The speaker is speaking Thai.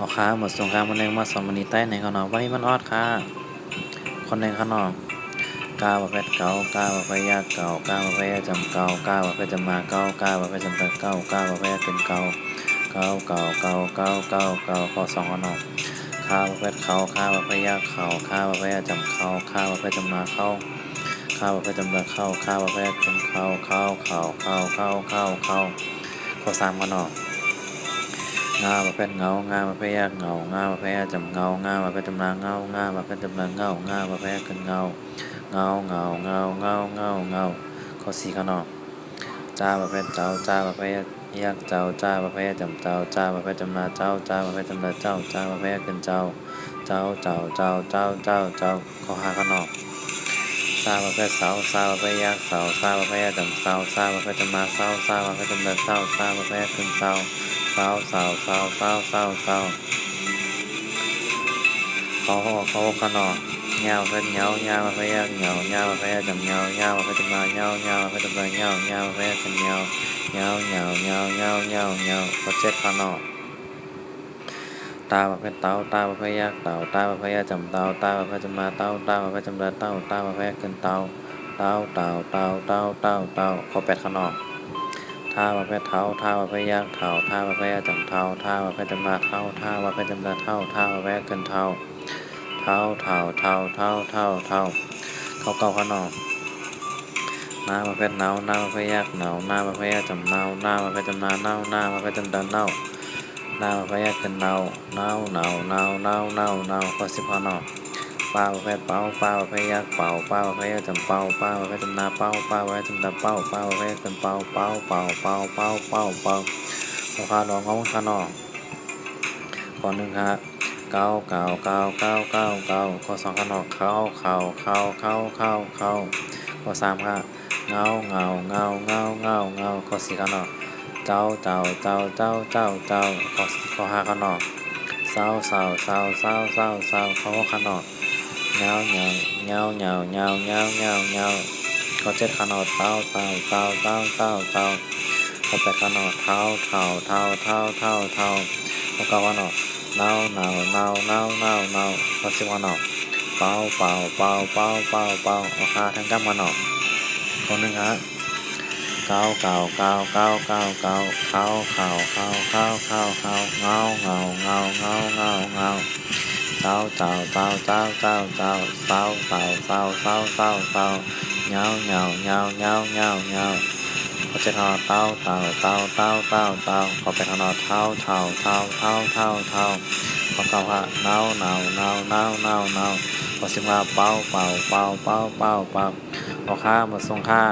อค้าหมดสงครามคนหนึ่งมาสอนมันนี้ใต้ในขนมวันนี้มันออดค่ะคนหนึ่งขนมกาประเภทเก่ากาประเภทยากเก่ากาประเภทจำเก่ากาประเภทจำมาเก่ากาประเภทจำเก่าเก่ากาประเภทเป็นเก่าเก่าเก่าเก่าเก่าเก่าเก่าข้อสองขนมข้าประเภทเขาข้าประเภทยากเขาข้าประเภทจำเขาข้าประเภทจำมาเข้าข้าประเภทจำเเข้าข้าประเภทเป็นเข้าเข้าเข้าเข้าเข้าเข้าเข้าข้อสามขนมงาประเภทเงางาประเภทยากเงางาประเภทจำเงางาประเภทจำนางเงางาประเภทจำนางเงางาประเภทขึ้นเงาเงาเงาเงาเงาเงาเงาข้อสี่ขนมจ้าประเภทเจ้าจ้าประเภทยากเจ้าจ้าประเภทจำเจ้าจ้าประเภทจำนาเจ้าจ้าประเภทจำนาเจ้าจ้าประเภทขึ้นเจ้าเจ้าเจ้าเจ้าเจ้าเจ้าเจ้าข้อห้าขนมซาประเภทเสาซาประเภทยากเสาซาประเภทจำเสาซาประเภทจำนาเสาซาประเภทจำนาเสาซาประเภทขึ้นเสาเสาเสาเสาเสาเสาเสาเขาขนมเงาเป็นเงาเงาประเภทยากเงาเงาประเภทจำเงาเงาประเภทจำนาเงาเงาประเภทจำนาเงาเงาประเภทเป็นเงาเงาเงาเงาเงาเงาเงาข้อเจ็ดขนมตาประเภทเต่าตาประเภทยากเต่าตาประเภทยากจำเต่าตาประเภทจำนาเต่าตาประเภทจำนาเต่าตาประเภทขึ้นเต่าเต่าเต่าเต่าเต่าเต่าเต่าข้อแปดขนมท่าประเภทเท้าท่าประเภทยากเท้าท่าประเภทจำเท้าท่าประเภทจำนาเท้าท่าประเภทจำนาเท้าท่าประเภทขึ้นเท้าเท้าเท้าเท้าเท้าเท้าเท้าข้อเก้าขนมน้าประเภทเน่าน้าประเภทยากเน่าน้าประเภทยากจำเน่าน้าประเภทจำนาเน่าน้าประเภทจำนาเน่าน้าประเภทยากขึ้นเน่าเน่าเน่าเน่าเน่าเน่าเน่าข้อสิบขนมปลาประเภทเป้าปลาประเภทยากเป่าปลาประเภทยากจำเป่าปลาประเภทจำนาเป้าปลาประเภทจำนาเป้าปลาประเภทขึ้นเป่าเป้าเป่าเป่าเป่าเป่าเป่าข้อขาดองเอาขนมข้อหนึ่งครับเก้าเก้าเก้าเก้าเก้าเก้าข้อสองขนมเข้าเข้าเข้าเข้าเข้าเข้าข้อสามครับเงาเงาเงาเงาเงาเงาข้อสี่ขนมเจ้าเจ้าเจ้าเจ้าเจ้าเจ้าข้อห้าขนมเศร้าเศร้าเศร้าเศร้าเศร้าเศร้าข้อหกขนมเงาเงาเงาเงาเงาเงาเงาเงาข้อเจ็ดขนมเต้าเต้าเต้าเต้าเต้าเต้าข้อแปดขนมเท้าเท้าเท้าเท้าเท้าเท้าข้อเก้าขนมเน่าเน่าเน่าเน่าเน่าเน่าข้อสิบขนมเป่าเป่าเป่าเป่าเป่าเป่าราคาทั้งกำขนมคนหนึ่งฮะเก้าเก้าเก้าเก้าเก้าเก้าเข้าเข้าเข้าเข้าเข้าเข้าเงาเงาเงาเงาเงาเงาเจ้าเจ้าเจ้าเจ้าเจ้าเจ้าเศร้าเศร้าเศร้าเศร้าเศร้าเศร้าเงาเงาเงาเงาเงาเงาเขาจะทอเต้าเต้าเต้าเต้าเต้าเต้าเขาไปทอเท้าเท้าเท้าเท้าเท้าเท้าเขาเก่าฮะเน่าเน่าเน่าเน่าเน่าเน่าเขาสิมาเป้าเป้าเป้าเป้าเป้าเป้าเขาฆ่าหมดทรงฆ่า